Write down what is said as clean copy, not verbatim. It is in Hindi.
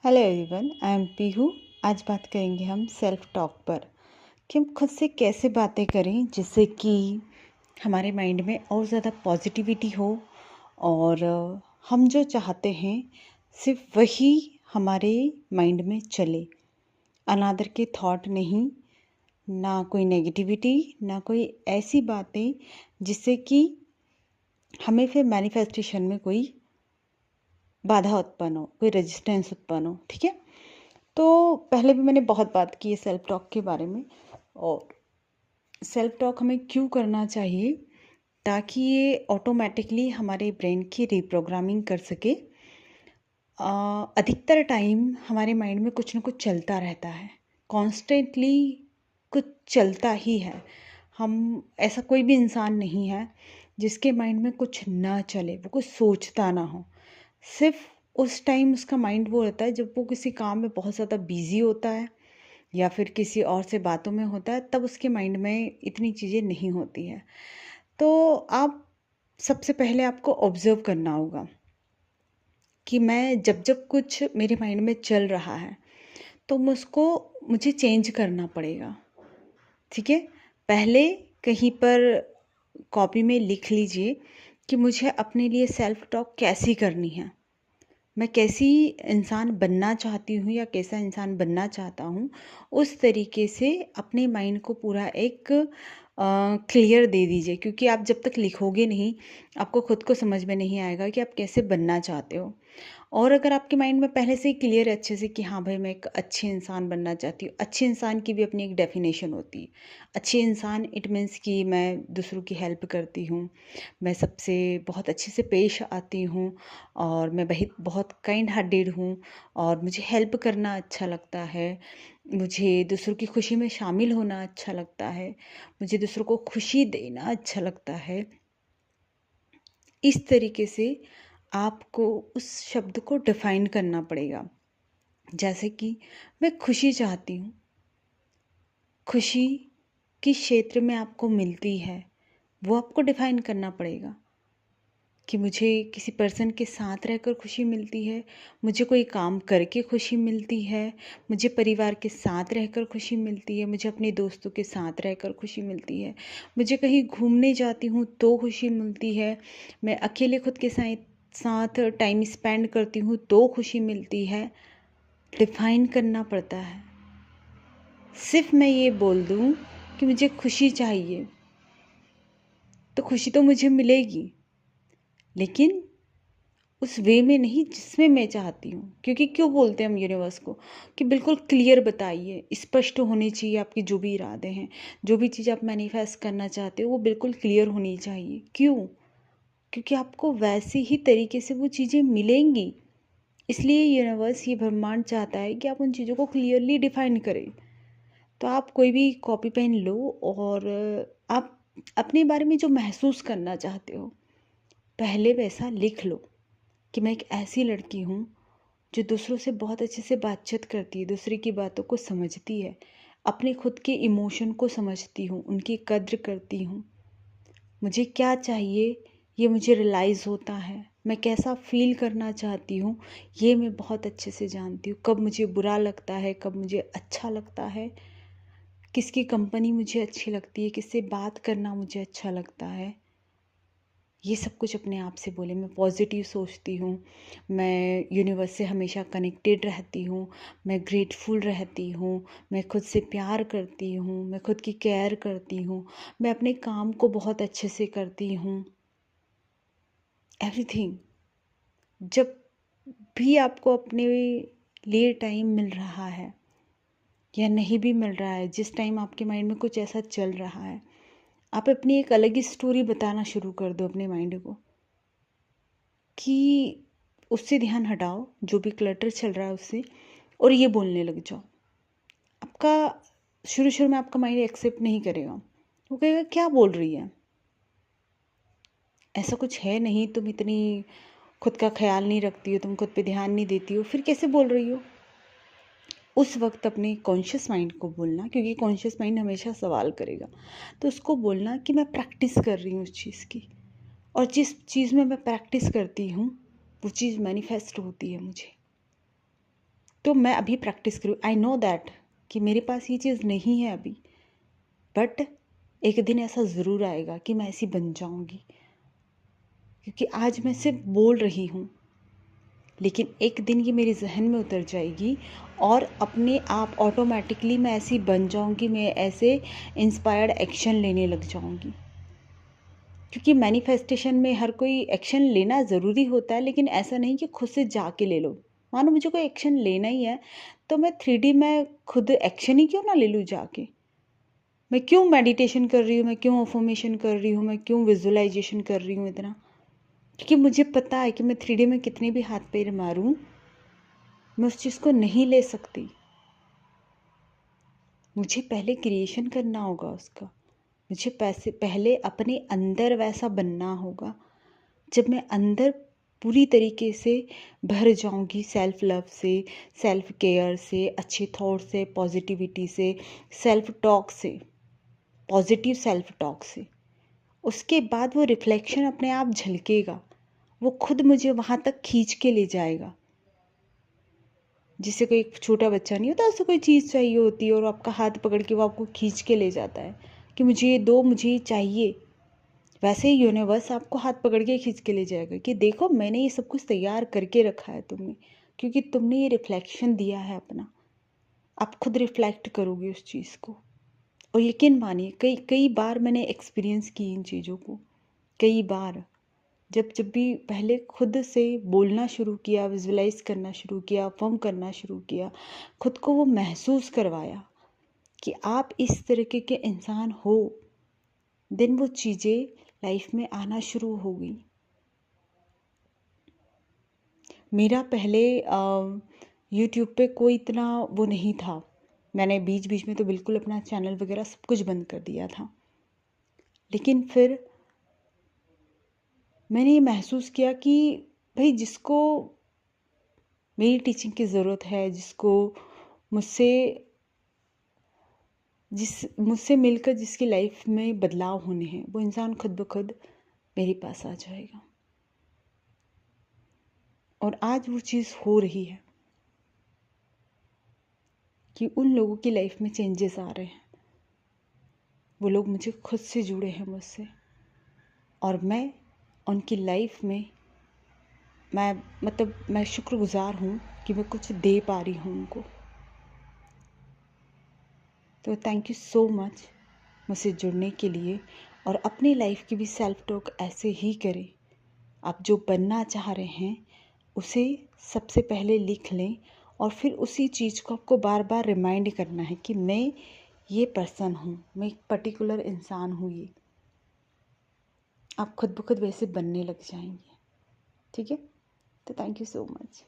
Hello everyone, I am Pihu. आज बात करेंगे हम सेल्फ टॉक पर कि हम खुद से कैसे बातें करें जिससे कि हमारे माइंड में और ज़्यादा पॉजिटिविटी हो और हम जो चाहते हैं सिर्फ वही हमारे माइंड में चले। अनादर के थॉट नहीं, ना कोई नेगेटिविटी, ना कोई ऐसी बातें जिससे कि हमें फिर मैनिफेस्टेशन में कोई बाधा उत्पन्न हो, कोई रेजिस्टेंस उत्पन्न हो। ठीक है, तो पहले भी मैंने बहुत बात की है सेल्फ टॉक के बारे में। और सेल्फ टॉक हमें क्यों करना चाहिए, ताकि ये ऑटोमेटिकली हमारे ब्रेन की रिप्रोग्रामिंग कर सके। अधिकतर टाइम हमारे माइंड में कुछ ना कुछ चलता रहता है, कॉन्स्टेंटली कुछ चलता ही है। हम ऐसा कोई भी इंसान नहीं है जिसके माइंड में कुछ ना चले, वो कुछ सोचता ना हो। सिर्फ उस टाइम उसका माइंड वो रहता है जब वो किसी काम में बहुत ज़्यादा बिजी होता है या फिर किसी और से बातों में होता है, तब उसके माइंड में इतनी चीज़ें नहीं होती हैं। तो आप सबसे पहले आपको ऑब्ज़र्व करना होगा कि मैं जब जब कुछ मेरे माइंड में चल रहा है तो मुझे चेंज करना पड़ेगा। ठीक है, पहले कहीं पर कॉपी में लिख लीजिए कि मुझे अपने लिए सेल्फ टॉक कैसी करनी है, मैं कैसी इंसान बनना चाहती हूँ या कैसा इंसान बनना चाहता हूँ। उस तरीके से अपने माइंड को पूरा एक क्लियर दे दीजिए, क्योंकि आप जब तक लिखोगे नहीं, आपको खुद को समझ में नहीं आएगा कि आप कैसे बनना चाहते हो। और अगर आपके माइंड में पहले से ही क्लियर है अच्छे से कि हाँ भाई, मैं एक अच्छी इंसान बनना चाहती हूँ। अच्छे इंसान की भी अपनी एक डेफिनेशन होती है। अच्छी इंसान इट मीन्स कि मैं दूसरों की हेल्प करती हूँ, मैं सबसे बहुत अच्छे से पेश आती हूँ, और मैं बहुत काइंड हार्टेड हूँ, और मुझे हेल्प करना अच्छा लगता है, मुझे दूसरों की खुशी में शामिल होना अच्छा लगता है, मुझे दूसरों को खुशी देना अच्छा लगता है। इस तरीके से आपको उस शब्द को डिफाइन करना पड़ेगा। जैसे कि मैं खुशी चाहती हूँ, खुशी किस क्षेत्र में आपको मिलती है वो आपको डिफाइन करना पड़ेगा कि मुझे किसी पर्सन के साथ रहकर खुशी मिलती है, मुझे कोई काम करके खुशी मिलती है, मुझे परिवार के साथ रहकर खुशी मिलती है, मुझे अपने दोस्तों के साथ रहकर खुशी मिलती है, मुझे कहीं घूमने जाती हूँ तो खुशी मिलती है, मैं अकेले खुद के साथ टाइम स्पेंड करती हूँ तो खुशी मिलती है। डिफाइन करना पड़ता है। सिर्फ मैं ये बोल दूँ कि मुझे खुशी चाहिए तो खुशी तो मुझे मिलेगी, लेकिन उस वे में नहीं जिसमें मैं चाहती हूँ। क्योंकि क्यों बोलते हैं हम यूनिवर्स को कि बिल्कुल क्लियर बताइए, स्पष्ट होने चाहिए आपके जो भी इरादे हैं, जो भी चीज़ आप मैनिफेस्ट करना चाहते हो वो बिल्कुल क्लियर होनी चाहिए। क्यों? क्योंकि आपको वैसे ही तरीके से वो चीज़ें मिलेंगी। इसलिए यूनिवर्स, ये ब्रह्मांड चाहता है कि आप उन चीज़ों को क्लियरली डिफाइन करें। तो आप कोई भी कॉपी पेन लो और आप अपने बारे में जो महसूस करना चाहते हो पहले वैसा लिख लो कि मैं एक ऐसी लड़की हूँ जो दूसरों से बहुत अच्छे से बातचीत करती है, दूसरे की बातों को समझती है, अपने खुद के इमोशन को समझती हूँ, उनकी कद्र करती हूँ, मुझे क्या चाहिए ये मुझे रियलाइज़ होता है, मैं कैसा फील करना चाहती हूँ ये मैं बहुत अच्छे से जानती हूँ, कब मुझे बुरा लगता है, कब मुझे अच्छा लगता है, किसकी कंपनी मुझे अच्छी लगती है, किससे बात करना मुझे अच्छा लगता है। ये सब कुछ अपने आप से बोले। मैं पॉजिटिव सोचती हूँ, मैं यूनिवर्स से हमेशा कनेक्टेड रहती हूँ, मैं ग्रेटफुल रहती हूँ, मैं खुद से प्यार करती हूँ, मैं खुद की केयर करती हूँ, मैं अपने काम को बहुत अच्छे से करती हूँ। एवरीथिंग। जब भी आपको अपने लिए टाइम मिल रहा है या नहीं भी मिल रहा है, जिस टाइम आपके माइंड में कुछ ऐसा चल रहा है, आप अपनी एक अलग ही स्टोरी बताना शुरू कर दो अपने माइंड को कि उससे ध्यान हटाओ, जो भी क्लटर चल रहा है उससे, और ये बोलने लग जाओ। आपका शुरू शुरू में आपका माइंड एक्सेप्ट नहीं करेगा, वो कहेगा क्या बोल रही है, ऐसा कुछ है नहीं, तुम इतनी खुद का ख्याल नहीं रखती हो, तुम खुद पे ध्यान नहीं देती हो, फिर कैसे बोल रही हो। उस वक्त अपने कॉन्शियस माइंड को बोलना, क्योंकि कॉन्शियस माइंड हमेशा सवाल करेगा, तो उसको बोलना कि मैं प्रैक्टिस कर रही हूँ उस चीज़ की, और जिस चीज़ में मैं प्रैक्टिस करती हूँ वो चीज़ मैनिफेस्ट होती है मुझे। तो मैं अभी प्रैक्टिस करूँ। आई नो दैट कि मेरे पास ये चीज़ नहीं है अभी, बट एक दिन ऐसा ज़रूर आएगा कि मैं ऐसी बन जाऊँगी, क्योंकि आज मैं सिर्फ बोल रही हूँ, लेकिन एक दिन ये मेरे जहन में उतर जाएगी और अपने आप ऑटोमेटिकली मैं ऐसी बन जाऊँगी, मैं ऐसे इंस्पायर्ड एक्शन लेने लग जाऊँगी। क्योंकि मैनिफेस्टेशन में हर कोई एक्शन लेना ज़रूरी होता है, लेकिन ऐसा नहीं कि खुद से जाके ले लो। मानो मुझे कोई एक्शन लेना ही है, तो मैं 3D में खुद एक्शन ही क्यों ना ले लूँ जाके। मैं क्यों मेडिटेशन कर रही हूँ, मैं क्यों अफर्मेशन कर रही हूँ, मैं क्यों विजुअलाइजेशन कर रही हूँ इतना, क्योंकि मुझे पता है कि मैं 3D में कितने भी हाथ पैर मारूँ, मैं उस चीज़ को नहीं ले सकती। मुझे पहले क्रिएशन करना होगा उसका, मुझे पहले अपने अंदर वैसा बनना होगा। जब मैं अंदर पूरी तरीके से भर जाऊंगी, सेल्फ लव से, सेल्फ केयर से, अच्छे थॉट से, पॉजिटिविटी से, सेल्फ टॉक से, पॉजिटिव सेल्फ टॉक से, उसके बाद वो रिफ्लेक्शन अपने आप झलकेगा, वो खुद मुझे वहाँ तक खींच के ले जाएगा। जिससे कोई छोटा बच्चा नहीं होता, उससे कोई चीज़ चाहिए होती है और आपका हाथ पकड़ के वो आपको खींच के ले जाता है कि मुझे ये दो, मुझे ये चाहिए। वैसे ही यूनिवर्स आपको हाथ पकड़ के खींच के ले जाएगा कि देखो मैंने ये सब कुछ तैयार करके रखा है तुम्हें, क्योंकि तुमने ये रिफ्लेक्शन दिया है अपना। आप खुद रिफ्लेक्ट करोगे उस चीज़ को। और यकीन मानिए कई कई बार मैंने एक्सपीरियंस की इन चीज़ों को, कई बार। जब भी पहले खुद से बोलना शुरू किया, विजुलाइज करना शुरू किया, अफर्म करना शुरू किया, खुद को वो महसूस करवाया कि आप इस तरीके के इंसान हो, दिन वो चीज़ें लाइफ में आना शुरू हो गई। मेरा पहले यूट्यूब पे कोई इतना वो नहीं था। मैंने बीच बीच में तो बिल्कुल अपना चैनल वगैरह सब कुछ बंद कर दिया था, लेकिन फिर मैंने ये महसूस किया कि भाई जिसको मेरी टीचिंग की ज़रूरत है, जिसको मुझसे मुझसे मिलकर जिसकी लाइफ में बदलाव होने हैं, वो इंसान खुद ब खुद मेरे पास आ जाएगा। और आज वो चीज़ हो रही है कि उन लोगों की लाइफ में चेंजेस आ रहे हैं। वो लोग मुझे खुद से जुड़े हैं मुझसे, और मैं उनकी लाइफ में मैं शुक्रगुज़ार हूँ कि मैं कुछ दे पा रही हूँ उनको। तो थैंक यू सो मच मुझसे जुड़ने के लिए। और अपनी लाइफ की भी सेल्फ टॉक ऐसे ही करें। आप जो बनना चाह रहे हैं उसे सबसे पहले लिख लें, और फिर उसी चीज़ को आपको बार बार रिमाइंड करना है कि मैं ये पर्सन हूँ, मैं एक पर्टिकुलर इंसान हूँ। ये आप खुद ब खुद वैसे बनने लग जाएंगे। ठीक है, तो थैंक यू सो मच।